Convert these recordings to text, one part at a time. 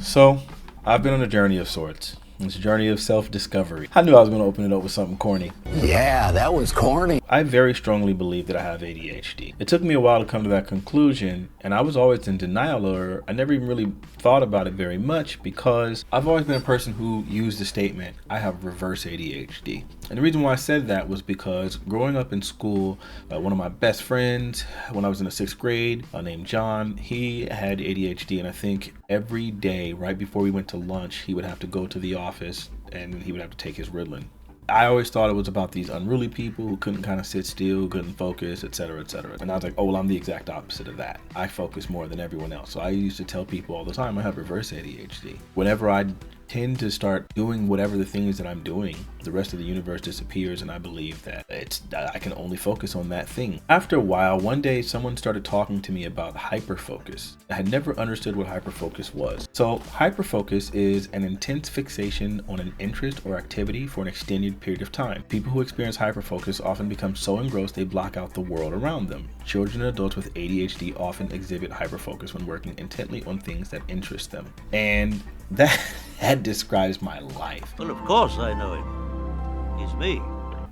So, I've been on a journey of sorts. It's a journey of self-discovery. I knew I was going to open it up with something corny. Yeah, that was corny. I very strongly believe that I have ADHD. It took me a while to come to that conclusion, and I was always in denial, or I never even really thought about it very much because I've always been a person who used the statement, I have reverse ADHD. And the reason why I said that was because growing up in school, one of my best friends, when I was in the 6th grade, named John, he had ADHD, and I think every day right before we went to lunch, he would have to go to the office and he would have to take his Ritalin. I always thought it was about these unruly people who couldn't kind of sit still, couldn't focus, etc., etc. And I was like, oh, well, I'm the exact opposite of that. I focus more than everyone else. So I used to tell people all the time I have reverse ADHD. Whenever I tend to start doing whatever the things that I'm doing, the rest of the universe disappears, and I believe that I can only focus on that thing. After a while, one day someone started talking to me about hyperfocus. I had never understood what hyperfocus was. So hyperfocus is an intense fixation on an interest or activity for an extended period of time. People who experience hyperfocus often become so engrossed they block out the world around them. Children and adults with ADHD often exhibit hyperfocus when working intently on things that interest them. And that describes my life. Well, of course I know him. He's me.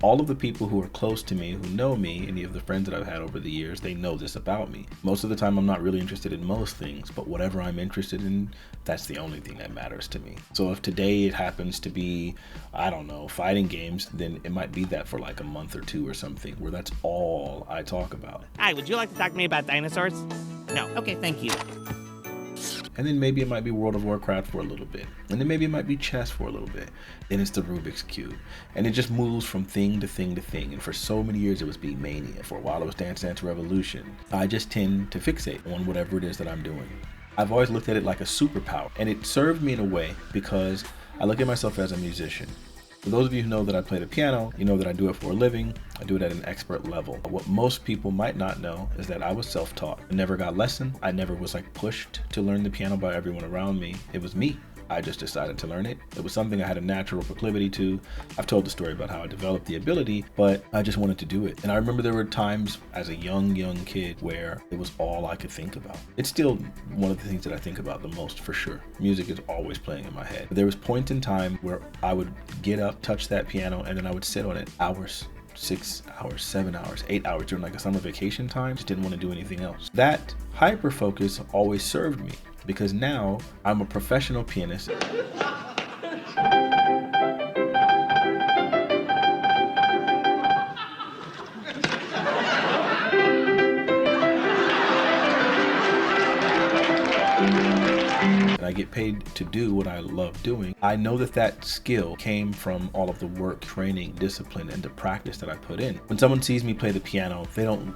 All of the people who are close to me, who know me, any of the friends that I've had over the years, they know this about me. Most of the time, I'm not really interested in most things, but whatever I'm interested in, that's the only thing that matters to me. So if today it happens to be, I don't know, fighting games, then it might be that for like a month or two or something, where that's all I talk about. Hi, would you like to talk to me about dinosaurs? No. Okay, thank you. And then maybe it might be World of Warcraft for a little bit. And then maybe it might be chess for a little bit. Then it's the Rubik's Cube. And it just moves from thing to thing to thing. And for so many years it was Beat Mania. For a while it was Dance Dance Revolution. I just tend to fixate on whatever it is that I'm doing. I've always looked at it like a superpower. And it served me in a way because I look at myself as a musician. For those of you who know that I play the piano, you know that I do it for a living. I do it at an expert level. What most people might not know is that I was self-taught. I never got lessons. I never was like pushed to learn the piano by everyone around me. It was me. I just decided to learn it. It was something I had a natural proclivity to. I've told the story about how I developed the ability, but I just wanted to do it. And I remember there were times as a young kid where it was all I could think about. It's still one of the things that I think about the most, for sure. Music is always playing in my head. There was points in time where I would get up, touch that piano, and then I would sit on it hours. 6 hours, 7 hours, 8 hours during like a summer vacation time. Just didn't want to do anything else. That hyper focus always served me because now I'm a professional pianist. And I get paid to do what I love doing. I know that that skill came from all of the work, training, discipline, and the practice that I put in. When someone sees me play the piano,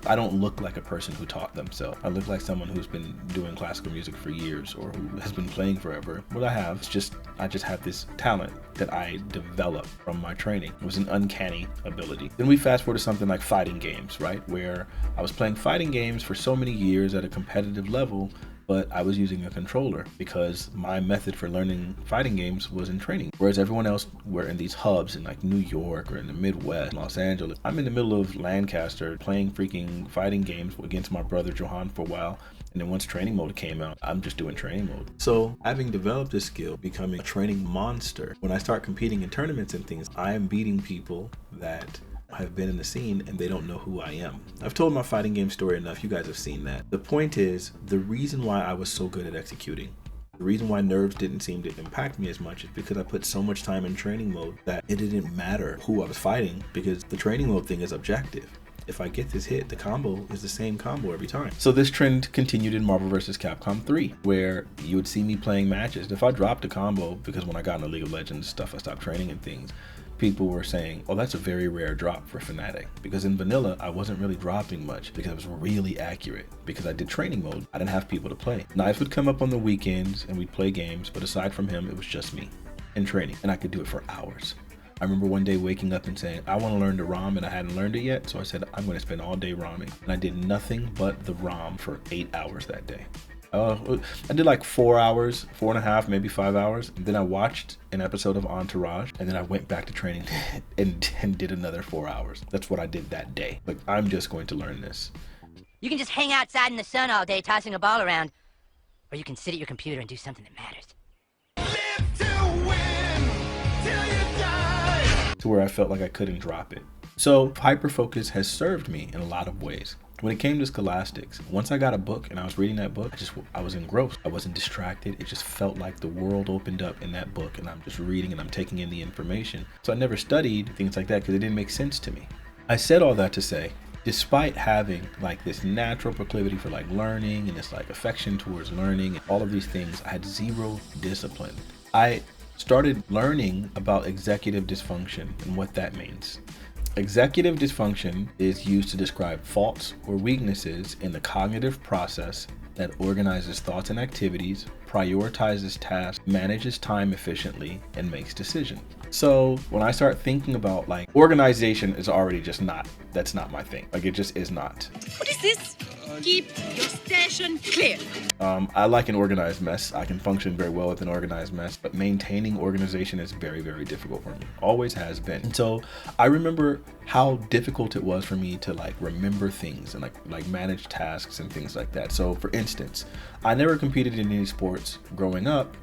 I don't look like a person who taught themselves. I look like someone who's been doing classical music for years or who has been playing forever. What I have is I just have this talent that I developed from my training. It was an uncanny ability. Then we fast forward to something like fighting games, right? Where I was playing fighting games for so many years at a competitive level, but I was using a controller because my method for learning fighting games was in training. Whereas everyone else were in these hubs in like New York or in the Midwest, Los Angeles. I'm in the middle of Lancaster playing freaking fighting games against my brother Johan for a while. And then once training mode came out, I'm just doing training mode. So having developed this skill, becoming a training monster, when I start competing in tournaments and things, I am beating people that have been in the scene and they don't know who I am. I've told my fighting game story enough. You guys have seen that. The point is, the reason why I was so good at executing, the reason why nerves didn't seem to impact me as much is because I put so much time in training mode that it didn't matter who I was fighting because the training mode thing is objective. If I get this hit, the combo is the same combo every time. So this trend continued in Marvel vs. Capcom 3, where you would see me playing matches. If I dropped a combo, because when I got into League of Legends stuff, I stopped training and things, people were saying, oh, that's a very rare drop for Fanatiq. Because in vanilla, I wasn't really dropping much because it was really accurate. Because I did training mode, I didn't have people to play. Knives would come up on the weekends and we'd play games, but aside from him, it was just me in training. And I could do it for hours. I remember one day waking up and saying, I want to learn the ROM, and I hadn't learned it yet. So I said, I'm going to spend all day ROMing. And I did nothing but the ROM for 8 hours that day. I did like 4 hours, 4.5, maybe 5 hours. And then I watched an episode of Entourage, and then I went back to training and did another 4 hours. That's what I did that day. Like, I'm just going to learn this. You can just hang outside in the sun all day tossing a ball around, or you can sit at your computer and do something that matters. to where I felt like I couldn't drop it. So hyperfocus has served me in a lot of ways. When it came to scholastics, once I got a book and I was reading that book, I was engrossed. I wasn't distracted. It just felt like the world opened up in that book, and I'm just reading and I'm taking in the information. So I never studied things like that because it didn't make sense to me. I said all that to say, despite having like this natural proclivity for like learning and this like affection towards learning and all of these things, I had zero discipline. I started learning about executive dysfunction and what that means. Executive dysfunction is used to describe faults or weaknesses in the cognitive process that organizes thoughts and activities, prioritizes tasks, manages time efficiently, and makes decisions. So when I start thinking about like organization is already just that's not my thing. Like it just is not. What is this? Keep your station clear. I like an organized mess. I can function very well with an organized mess, but maintaining organization is very, very difficult for me. Always has been. And so I remember how difficult it was for me to like remember things and like manage tasks and things like that. So for instance, I never competed in any sports growing up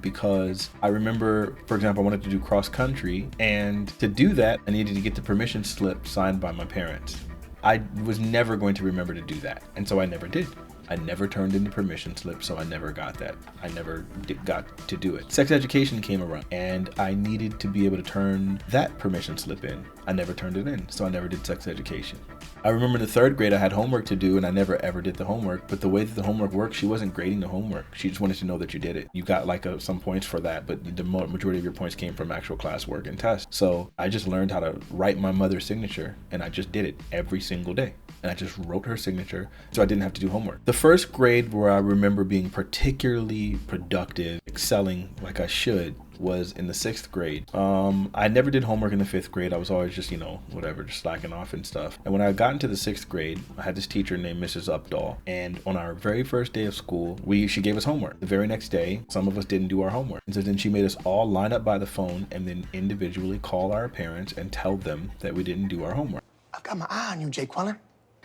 because I remember, for example, I wanted to do cross country, and to do that, I needed to get the permission slip signed by my parents. I was never going to remember to do that, and so I never did. I never turned in the permission slip, so I never got that. I never got to do it. Sex education came around, and I needed to be able to turn that permission slip in. I never turned it in, so I never did sex education. I remember in the 3rd grade, I had homework to do, and I never ever did the homework. But the way that the homework worked, she wasn't grading the homework. She just wanted to know that you did it. You got like some points for that, but the majority of your points came from actual classwork and tests. So I just learned how to write my mother's signature, and I just did it every single day. And I just wrote her signature, so I didn't have to do homework. The 1st grade where I remember being particularly productive, excelling like I should, was in the 6th grade. I never did homework in the 5th grade. I was always just, whatever, just slacking off and stuff. And when I got into the 6th grade, I had this teacher named Mrs. Updahl. And on our very first day of school, she gave us homework. The very next day, some of us didn't do our homework. And so then she made us all line up by the phone and then individually call our parents and tell them that we didn't do our homework. I've got my eye on you, Jay Quellen.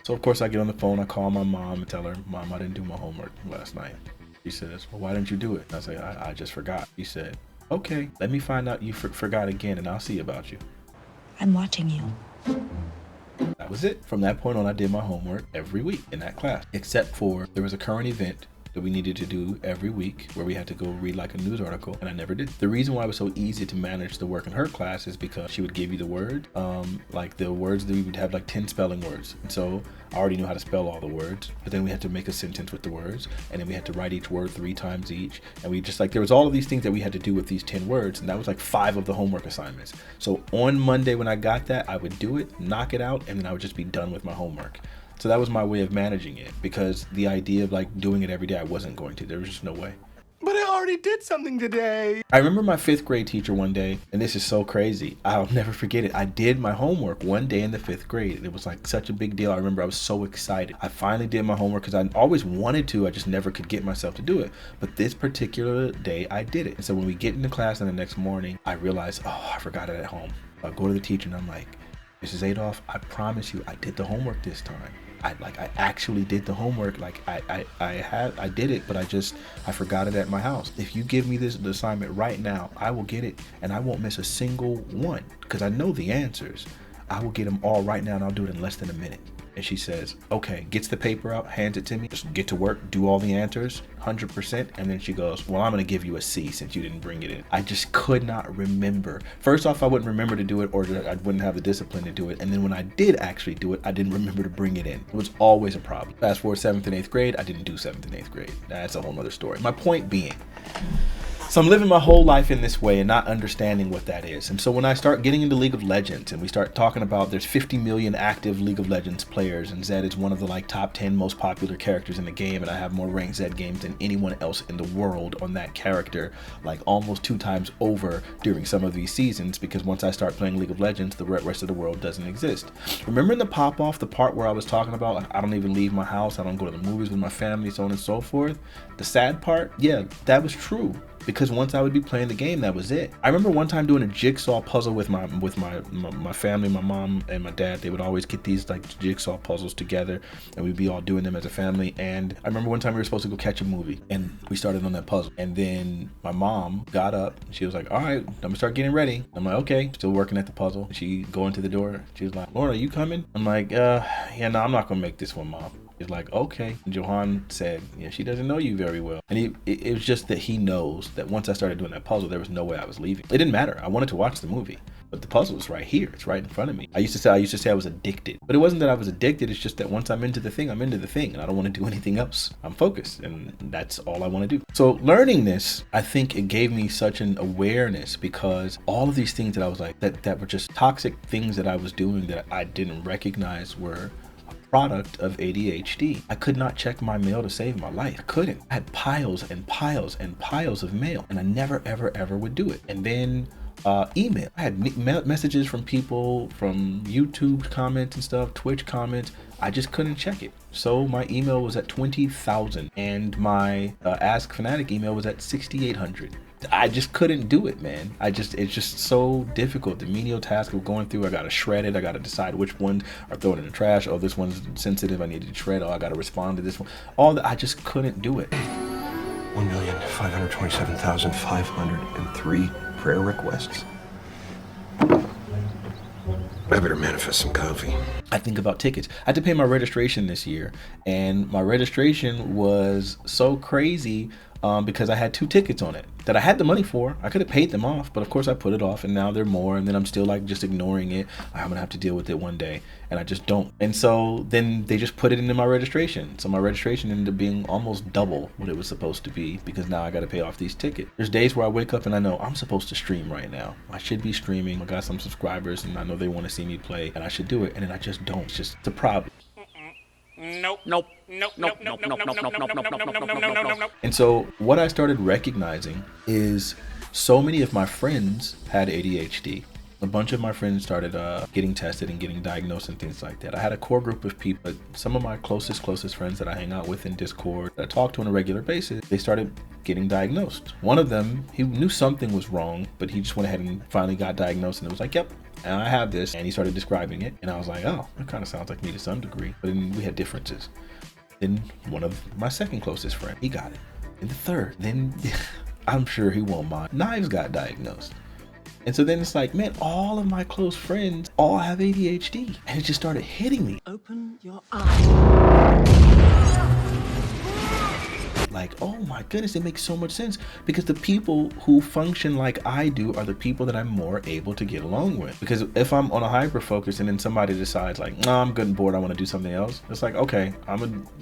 So of course I get on the phone, I call my mom and tell her, Mom, I didn't do my homework last night. She says, well, why didn't you do it? I say, I just forgot. She said, okay, let me find out you forgot again and I'll see about you. I'm watching you. That was it. From that point on, I did my homework every week in that class, except for there was a current event that we needed to do every week where we had to go read like a news article, and I never did. The reason why it was so easy to manage the work in her class is because she would give you the word, like the words that we would have like 10 spelling words. And so I already knew how to spell all the words, but then we had to make a sentence with the words, and then we had to write each word 3 times each. And we just there was all of these things that we had to do with these 10 words, and that was like 5 of the homework assignments. So on Monday when I got that, I would do it, knock it out, and then I would just be done with my homework. So that was my way of managing it, because the idea of like doing it every day, I wasn't going to. There was just no way. But I already did something today. I remember my 5th grade teacher one day, and this is so crazy. I'll never forget it. I did my homework one day in the 5th grade. It was like such a big deal. I remember I was so excited. I finally did my homework because I always wanted to. I just never could get myself to do it. But this particular day, I did it. And so when we get into class and the next morning, I realized, oh, I forgot it at home. I go to the teacher and I'm like, Mrs. Adolph, I promise you, I did the homework this time. I actually did the homework. Like I did it, but I forgot it at my house. If you give me the assignment right now, I will get it, and I won't miss a single one because I know the answers. I will get them all right now, and I'll do it in less than a minute. And she says, okay, gets the paper out, hands it to me, just get to work, do all the answers, 100%. And then she goes, well, I'm going to give you a C since you didn't bring it in. I just could not remember. First off, I wouldn't remember to do it, or I wouldn't have the discipline to do it. And then when I did actually do it, I didn't remember to bring it in. It was always a problem. Fast forward 7th and 8th grade, I didn't do 7th and 8th grade. That's a whole nother story. My point being, so I'm living my whole life in this way and not understanding what that is. And so when I start getting into League of Legends and we start talking about there's 50 million active League of Legends players, and Zed is one of the like top 10 most popular characters in the game, and I have more ranked Zed games than anyone else in the world on that character, like almost 2 times over during some of these seasons, because once I start playing League of Legends, the rest of the world doesn't exist. Remember in the pop-off, the part where I was talking about like, I don't even leave my house, I don't go to the movies with my family, so on and so forth? The sad part, yeah, that was true. because once I would be playing the game, that was it. I remember one time doing a jigsaw puzzle with my family, my mom and my dad. They would always get these like jigsaw puzzles together, and we'd be all doing them as a family. And I remember one time we were supposed to go catch a movie, and we started on that puzzle. And then my mom got up. She was like, "All right, I'm gonna start getting ready." I'm like, "Okay." Still working at the puzzle. She go into the door. She was like, "Lauren, are you coming?" I'm like, yeah, no, I'm not gonna make this one, Mom." He's like, "Okay." And Johan said, "Yeah, she doesn't know you very well." And it was just that he knows that once I started doing that puzzle, there was no way I was leaving. It didn't matter. I wanted to watch the movie, but the puzzle was right here. It's right in front of me. I used to say I was addicted, but it wasn't that I was addicted. It's just that once I'm into the thing, I'm into the thing, and I don't want to do anything else. I'm focused, and that's all I want to do. So learning this, I think it gave me such an awareness, because all of these things that I was like, that were just toxic things that I was doing that I didn't recognize were product of ADHD. I could not check my mail to save my life. I couldn't. I had piles and piles and piles of mail, and I never, ever, ever would do it. And then email. I had messages from people, from YouTube comments and stuff, Twitch comments. I just couldn't check it. So my email was at 20,000, and my Ask Fanatiq email was at 6,800. I just couldn't do it, man. It's just so difficult. The menial task of going through, I gotta shred it. I gotta decide which ones are thrown in the trash. Oh, this one's sensitive, I need to shred. Oh, I gotta respond to this one. All that, I just couldn't do it. 1,527,503 prayer requests. I better manifest some coffee. I think about tickets. I had to pay my registration this year, and my registration was so crazy because I had 2 tickets on it that I had the money for. I could have paid them off, but of course I put it off, and now they're more, and then I'm still like just ignoring it. I'm gonna have to deal with it one day, and I just don't. And so then they just put it into my registration. So my registration ended up being almost double what it was supposed to be, because now I gotta pay off these tickets. There's days where I wake up and I know I'm supposed to stream right now. I should be streaming. I got some subscribers, and I know they want to see me play, and I should do it, and then I just don't. It's just a problem. And so what I started recognizing is so many of my friends had ADHD. A bunch of my friends started getting tested and getting diagnosed and things like that. I had a core group of people, some of my closest friends that I hang out with in Discord, that I talk to on a regular basis, they started getting diagnosed. One of them, he knew something was wrong, but he just went ahead and finally got diagnosed, and it was like, "Yep, and I have this." And he started describing it, and I was like, "Oh, it kind of sounds like me to some degree." But then we had differences. Then one of my second closest friend, he got it. And the third, then I'm sure he won't mind, Knives got diagnosed. And so then it's like, man, all of my close friends all have ADHD. And it just started hitting me. Open your eyes. Like, oh my goodness, it makes so much sense, because the people who function like I do are the people that I'm more able to get along with. Because if I'm on a hyper focus and then somebody decides like, "No, I'm good and bored, I want to do something else," it's like, okay,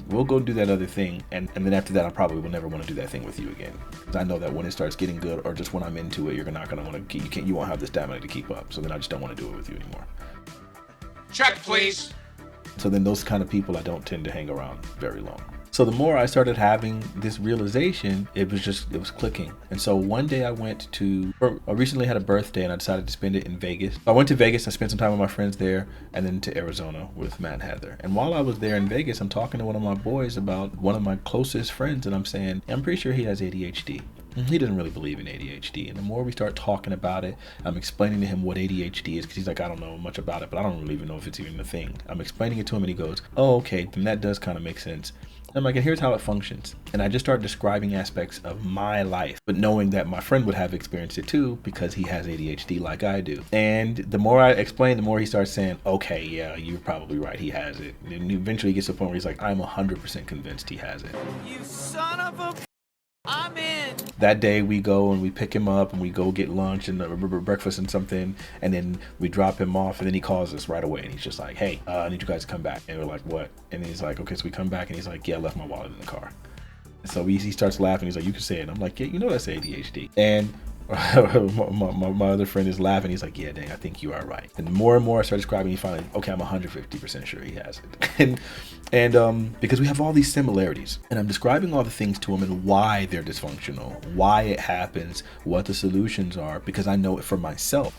we'll go do that other thing, and then after that I probably will never want to do that thing with you again, because I know that when it starts getting good, or just when I'm into it, you're not going to want to, you won't have the stamina to keep up. So then I just don't want to do it with you anymore. Check, please. So then those kind of people I don't tend to hang around very long. So the more I started having this realization, it was clicking. And so one day I recently had a birthday, and I decided to spend it in Vegas. So I went to Vegas, I spent some time with my friends there, and then to Arizona with Matt and Heather. And while I was there in Vegas, I'm talking to one of my boys about one of my closest friends, and I'm saying, "I'm pretty sure he has ADHD." And he doesn't really believe in ADHD. And the more we start talking about it, I'm explaining to him what ADHD is, because he's like, "I don't know much about it, but I don't really even know if it's even a thing." I'm explaining it to him, and he goes, "Oh, okay, then that does kind of make sense." I'm like, and here's how it functions. And I just started describing aspects of my life, but knowing that my friend would have experienced it too, because he has ADHD like I do. And the more I explain, the more he starts saying, "Okay, yeah, you're probably right, he has it." And eventually he gets to the point where he's like, "I'm 100% convinced he has it." You son of a... I'm in. That day we go and we pick him up, and we go get lunch and breakfast and something, and then we drop him off, and then he calls us right away, and he's just like, "Hey, I need you guys to come back." And we're like, "What?" And he's like, "Okay." So we come back, and he's like, "Yeah, I left my wallet in the car." And so he starts laughing. He's like, "You can say it." And I'm like, "Yeah, you know that's ADHD." And my other friend is laughing. He's like, "Yeah, dang, I think you are right." And more and more I start describing, he finally, "Okay, I'm 150% sure he has it." and because we have all these similarities, and I'm describing all the things to him and why they're dysfunctional, why it happens, what the solutions are, because I know it for myself.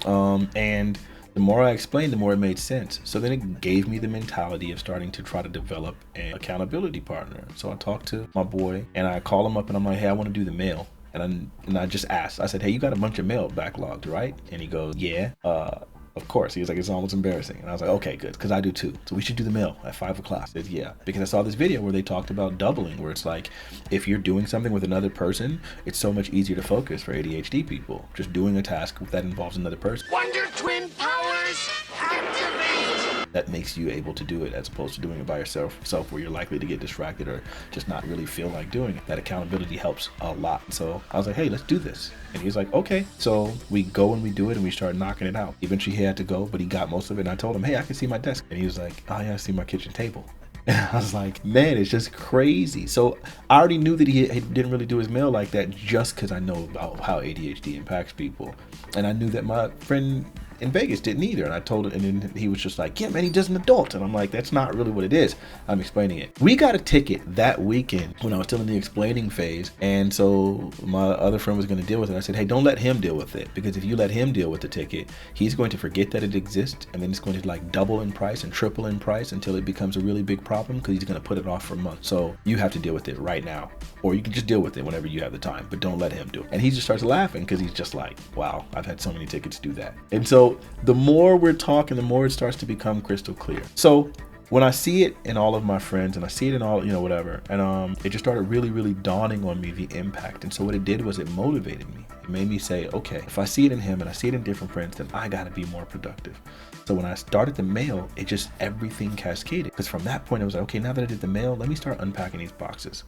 And the more I explained, the more it made sense. So then it gave me the mentality of starting to try to develop an accountability partner. So I talked to my boy, and I call him up, and I'm like, "Hey, I want to do the mail." And I just asked, I said, hey, you got a bunch of mail backlogged, right? And he goes, yeah. Of course. He was like, it's almost embarrassing. And I was like, okay, good, because I do too. So we should do the mail at 5 o'clock. I said, yeah, because I saw this video where they talked about doubling, where it's like, if you're doing something with another person, it's so much easier to focus for ADHD people. Just doing a task that involves another person. Wonder Twin powers activate! That makes you able to do it as opposed to doing it by yourself where you're likely to get distracted or just not really feel like doing it. That accountability helps a lot. So I was like, hey, let's do this. And he's like, okay. So we go and we do it and we start knocking it out. Eventually he had to go, but he got most of it. And I told him, hey, I can see my desk. And he was like, oh yeah, I see my kitchen table. And I was like, man, it's just crazy. So I already knew that he didn't really do his mail like that just because I know about how ADHD impacts people. And I knew that my friend in Vegas didn't either. And I told him, and then he was just like, yeah, man, he does an adult. And I'm like, that's not really what it is. I'm explaining it. We got a ticket that weekend when I was still in the explaining phase. And so my other friend was going to deal with it. I said, hey, don't let him deal with it, because if you let him deal with the ticket, he's going to forget that it exists. And then it's going to like double in price and triple in price until it becomes a really big problem, because he's going to put it off for months. So you have to deal with it right now, or you can just deal with it whenever you have the time, but don't let him do it. And he just starts laughing because he's just like, wow, I've had so many tickets do that. And so the more we're talking, the more it starts to become crystal clear. So when I see it in all of my friends and I see it in all, whatever, and it just started really, really dawning on me the impact. And so what it did was it motivated me. It made me say, okay, if I see it in him and I see it in different friends, then I gotta be more productive. So when I started the mail, it just, everything cascaded. Because from that point, I was like, okay, now that I did the mail, let me start unpacking these boxes.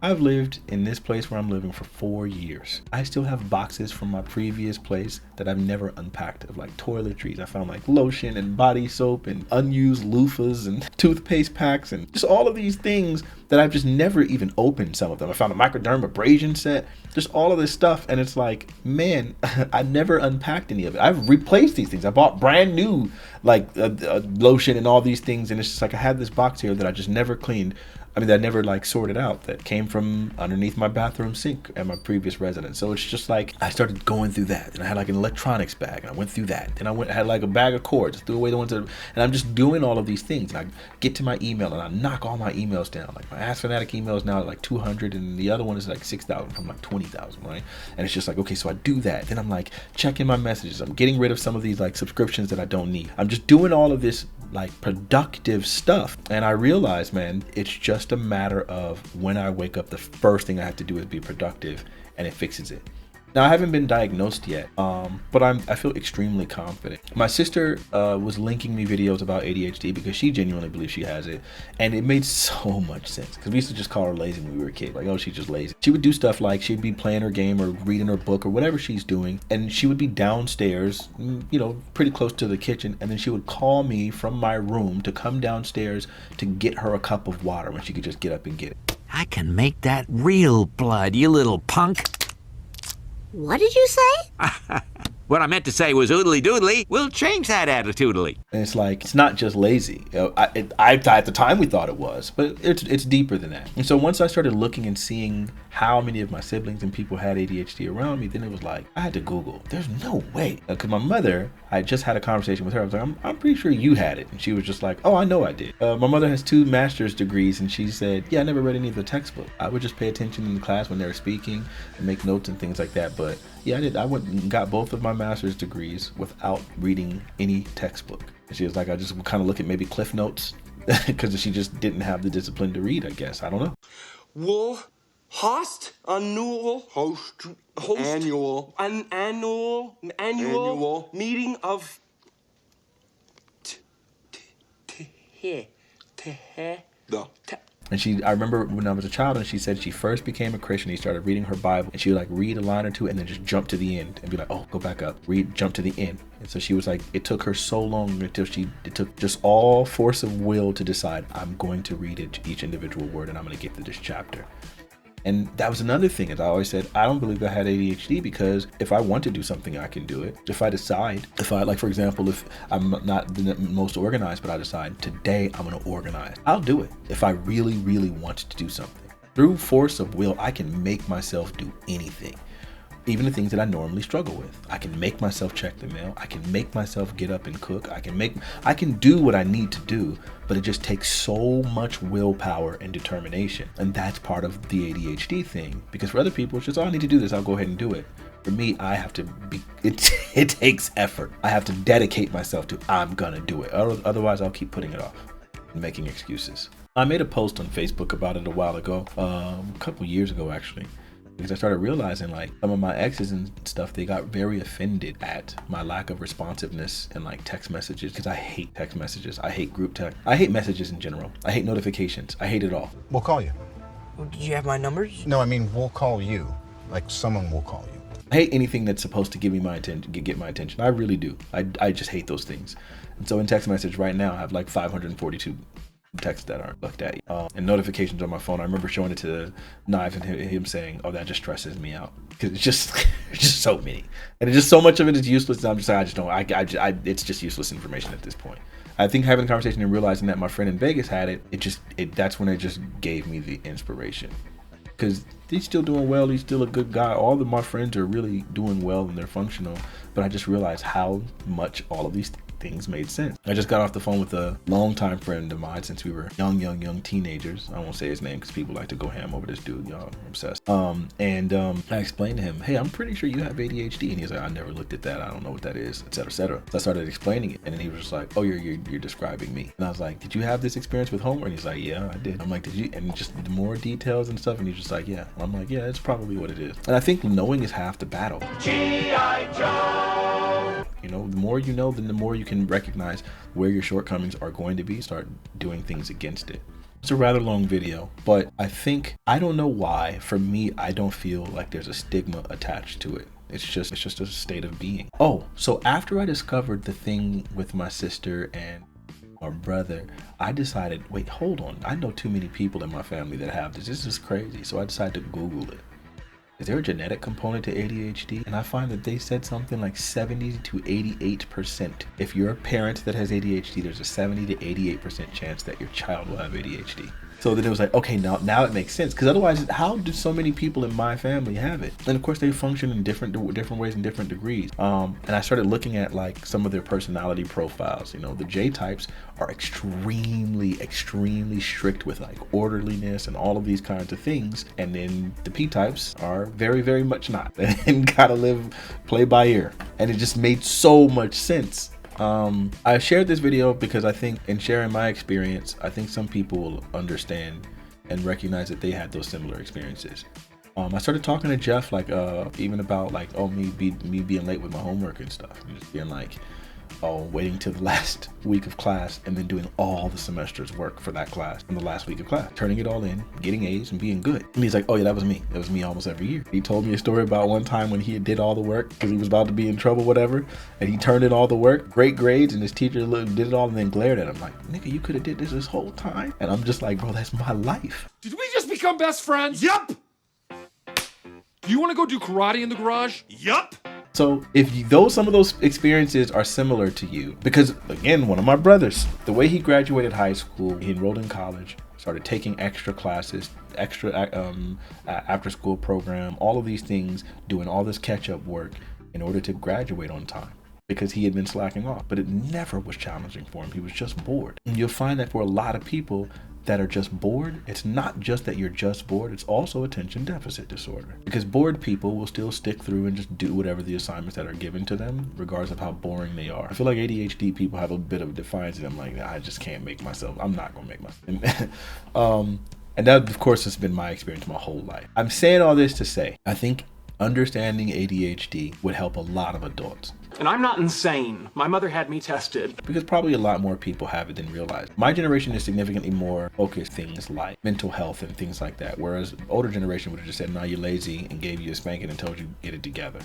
I've lived in this place where I'm living for 4 years. I still have boxes from my previous place that I've never unpacked, of like toiletries. I found like lotion and body soap and unused loofahs and toothpaste packs and just all of these things that I've just never even opened. Some of them. I found a microdermabrasion set, just all of this stuff. And it's like, man, I never unpacked any of it. I've replaced these things. I bought brand new like lotion and all these things. And it's just like, I had this box here that I just never cleaned. That I never like sorted out, that came from underneath my bathroom sink at my previous residence. So it's just like, I started going through that, and I had like an electronics bag, and I went through that. Then I had like a bag of cords, threw away the ones that, and I'm just doing all of these things. And I get to my email and I knock all my emails down. Like my Ask Fanatiq email is now at like 200, and the other one is like 6,000 from like 20,000, right? And it's just like, okay, so I do that. Then I'm like checking my messages. I'm getting rid of some of these like subscriptions that I don't need. I'm just doing all of this like productive stuff. And I realized, man, it's just a matter of when I wake up, the first thing I have to do is be productive, and it fixes it. Now, I haven't been diagnosed yet, but I feel extremely confident. My sister was linking me videos about ADHD because she genuinely believes she has it, and it made so much sense, because we used to just call her lazy when we were kids, like, oh, she's just lazy. She would do stuff like she'd be playing her game or reading her book or whatever she's doing, and she would be downstairs, pretty close to the kitchen, and then she would call me from my room to come downstairs to get her a cup of water when she could just get up and get it. I can make that real blood, you little punk. What did you say? What I meant to say was oodly doodly. We'll change that attitudely. And it's like, it's not just lazy. At the time we thought it was, but it's deeper than that. And so once I started looking and seeing how many of my siblings and people had ADHD around me, then it was like, I had to Google. There's no way. Because my mother, I just had a conversation with her. I was like, I'm pretty sure you had it. And she was just like, oh, I know I did. My mother has 2 master's degrees, and she said, yeah, I never read any of the textbook. I would just pay attention in the class when they were speaking and make notes and things like that. But yeah, I did. I went and got both of my master's degrees without reading any textbook. And she was like, I just would kind of look at maybe Cliff Notes because she just didn't have the discipline to read, I guess. I don't know. Will host annual annual meeting of And I remember when I was a child, and she said she first became a Christian. He started reading her Bible, and she would like read a line or two and then just jump to the end and be like, oh, go back up, jump to the end. And so she was like, it took her so long until it took just all force of will to decide, I'm going to read each individual word, and I'm going to get to this chapter. And that was another thing, as I always said, I don't believe I had ADHD, because if I want to do something, I can do it. If I decide, like, for example, if I'm not the most organized, but I decide today I'm going to organize, I'll do it. If I really, really want to do something, through force of will, I can make myself do anything. Even the things that I normally struggle with. I can make myself check the mail. I can make myself get up and cook. I can do what I need to do, but it just takes so much willpower and determination. And that's part of the ADHD thing, because for other people, it's just, oh, I need to do this, I'll go ahead and do it. For me, I have to be, it takes effort. I have to dedicate myself to, I'm gonna do it. Otherwise, I'll keep putting it off and making excuses. I made a post on Facebook about it a while ago, a couple years ago actually, because I started realizing like some of my exes and stuff, they got very offended at my lack of responsiveness and like text messages, because I hate text messages. I hate group text. I hate messages in general. I hate notifications. I hate it all. We'll call you. Did you have my numbers? No, I mean, we'll call you. Like someone will call you. I hate anything that's supposed to give me my attention, get my attention. I really do. I just hate those things. And so in text message right now, I have like 542 texts that aren't looked at. And notifications on my phone. I remember showing it to Knives and him saying, "Oh, that just stresses me out," because it's just so many, and it's just so much of it is useless. And I'm just it's just useless information at this point. I think having a conversation and realizing that my friend in Vegas had it, that's when it just gave me the inspiration. Because he's still doing well, he's still a good guy. All of my friends are really doing well and they're functional. But I just realized how much all of these things made sense. I just got off the phone with a longtime friend of mine since we were young teenagers. I won't say his name because people like to go ham over this dude. Y'all are obsessed. I explained to him, hey, I'm pretty sure you have ADHD. And he's like, I never looked at that. I don't know what that is, etc., etc. So I started explaining it, and then he was just like, oh, you're describing me. And I was like, did you have this experience with Homer? And he's like, yeah, I did. I'm like, did you? And just more details and stuff. And he's just like, yeah. I'm like, yeah, it's probably what it is. And I think knowing is half the battle. G.I. Joe. You know, the more you know, then the more you can recognize where your shortcomings are going to be, start doing things against it. It's a rather long video, but I don't know why, for me, I don't feel like there's a stigma attached to it. It's just a state of being. Oh, so after I discovered the thing with my sister and my brother, I decided, wait, hold on. I know too many people in my family that have this. This is crazy. So I decided to Google it. Is there a genetic component to ADHD? And I find that they said something like 70 to 88%. If you're a parent that has ADHD, there's a 70 to 88% chance that your child will have ADHD. So then it was like, okay, now it makes sense. Because otherwise, how do so many people in my family have it? And of course, they function in different ways and different degrees. And I started looking at like some of their personality profiles. You know, the J types are extremely strict with like orderliness and all of these kinds of things. And then the P types are very much not, and gotta play by ear. And it just made so much sense. I shared this video because I think in sharing my experience, I think some people will understand and recognize that they had those similar experiences. I started talking to Jeff like even about like, oh, me being late with my homework and stuff, and just being like, oh, waiting till the last week of class and then doing all the semester's work for that class in the last week of class, turning it all in, getting A's and being good. And he's like, oh yeah, that was me almost every year. He told me a story about one time when he did all the work because he was about to be in trouble, whatever, and he turned in all the work, great grades, and his teacher did it all and then glared at him like, nigga, you could have did this whole time. And I'm just like, bro, that's my life. Did we just become best friends? Yup. Do you want to go do karate in the garage? Yup. So if some of those experiences are similar to you, because again, one of my brothers, the way he graduated high school, he enrolled in college, started taking extra classes, extra after school program, all of these things, doing all this catch up work in order to graduate on time, because he had been slacking off. But it never was challenging for him. He was just bored. And you'll find that for a lot of people that are just bored, it's not just that you're just bored, it's also attention deficit disorder. Because bored people will still stick through and just do whatever the assignments that are given to them, regardless of how boring they are. I feel like ADHD people have a bit of defiance in them, like, I just can't make myself, I'm not gonna make myself. And that, of course, has been my experience my whole life. I'm saying all this to say, I think understanding ADHD would help a lot of adults. And I'm not insane. My mother had me tested. Because probably a lot more people have it than realize. My generation is significantly more focused on things like mental health and things like that. Whereas older generation would have just said, nah, you're lazy, and gave you a spanking and told you get it together.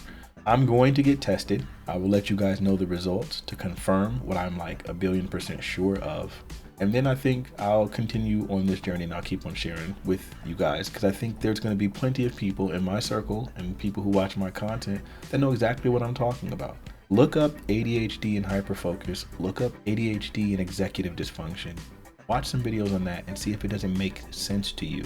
I'm going to get tested. I will let you guys know the results to confirm what I'm like 1,000,000,000% sure of. And then I think I'll continue on this journey and I'll keep on sharing with you guys, because I think there's going to be plenty of people in my circle and people who watch my content that know exactly what I'm talking about. Look up ADHD and hyperfocus. Look up ADHD and executive dysfunction. Watch some videos on that and see if it doesn't make sense to you.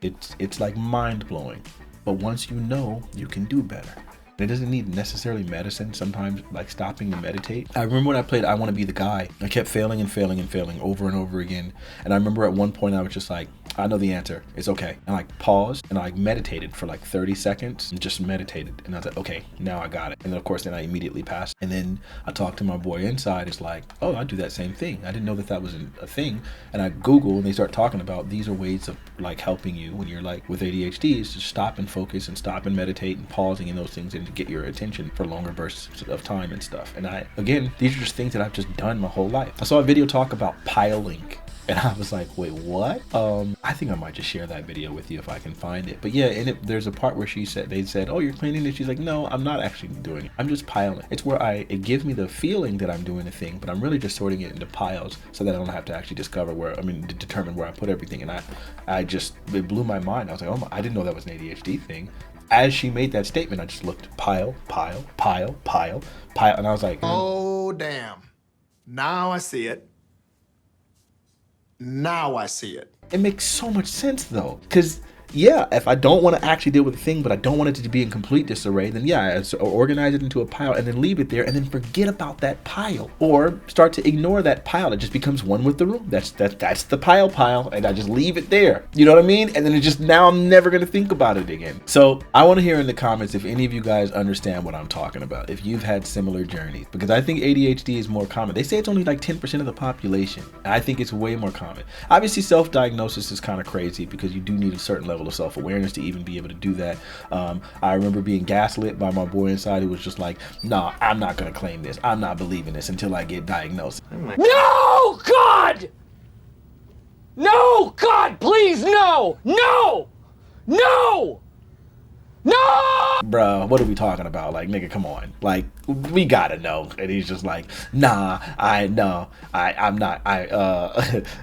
It's like mind-blowing. But once you know, you can do better. It doesn't need necessarily medicine. Sometimes like stopping to meditate. I remember when I played I Want to Be the Guy, I kept failing and failing and failing over and over again. And I remember at one point I was just like, I know the answer. It's okay. And I like paused and I like meditated for like 30 seconds and just meditated. And I was like, okay, now I got it. And then of course then I immediately passed. And then I talked to my boy inside. It's like, oh, I do that same thing. I didn't know that that was a thing. And I Google and they start talking about these are ways of like helping you when you're like with ADHD is to stop and focus and stop and meditate and pausing and those things and to get your attention for longer bursts of time and stuff. And again, these are just things that I've just done my whole life. I saw a video talk about piling. And I was like, wait, what? I think I might just share that video with you if I can find it. But yeah, in it, there's a part where they said, oh, you're cleaning it. She's like, no, I'm not actually doing it. I'm just piling. It's where it gives me the feeling that I'm doing a thing, but I'm really just sorting it into piles so that I don't have to actually determine where I put everything. And it blew my mind. I was like, oh my, I didn't know that was an ADHD thing. As she made that statement, I just looked pile. And I was like, oh, damn. Now I see it. Now I see it. It makes so much sense though, because yeah, if I don't want to actually deal with the thing, but I don't want it to be in complete disarray, then yeah, I organize it into a pile and then leave it there and then forget about that pile or start to ignore that pile. It just becomes one with the room. That's the pile and I just leave it there. You know what I mean? And then now I'm never going to think about it again. So I want to hear in the comments if any of you guys understand what I'm talking about, if you've had similar journeys, because I think ADHD is more common. They say it's only like 10% of the population. I think it's way more common. Obviously, self-diagnosis is kind of crazy because you do need a certain level of self-awareness to even be able to do that. I remember being gaslit by my boy inside who was just like, nah, I'm not gonna claim this. I'm not believing this until I get diagnosed. No, God! No, God, please, no! No! No! No! Bruh, what are we talking about? Like, nigga, come on. Like, we gotta know. And he's just like, nah, I'm not,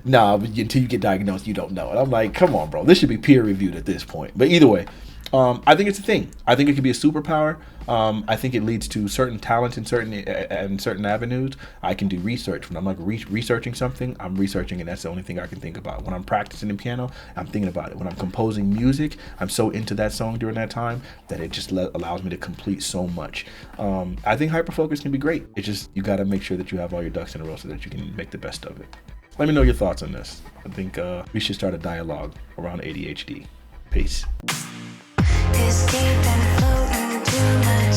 nah, until you get diagnosed, you don't know. And I'm like, come on, bro. This should be peer reviewed at this point. But either way, I think it's a thing. I think it could be a superpower. I think it leads to certain talents in certain avenues. I can do research. When I'm like researching something, I'm researching, and that's the only thing I can think about. When I'm practicing the piano, I'm thinking about it. When I'm composing music, I'm so into that song during that time that it just allows me to complete so much. I think hyperfocus can be great. It's just you got to make sure that you have all your ducks in a row so that you can make the best of it. Let me know your thoughts on this. I think we should start a dialogue around ADHD. Peace. Escape and float into my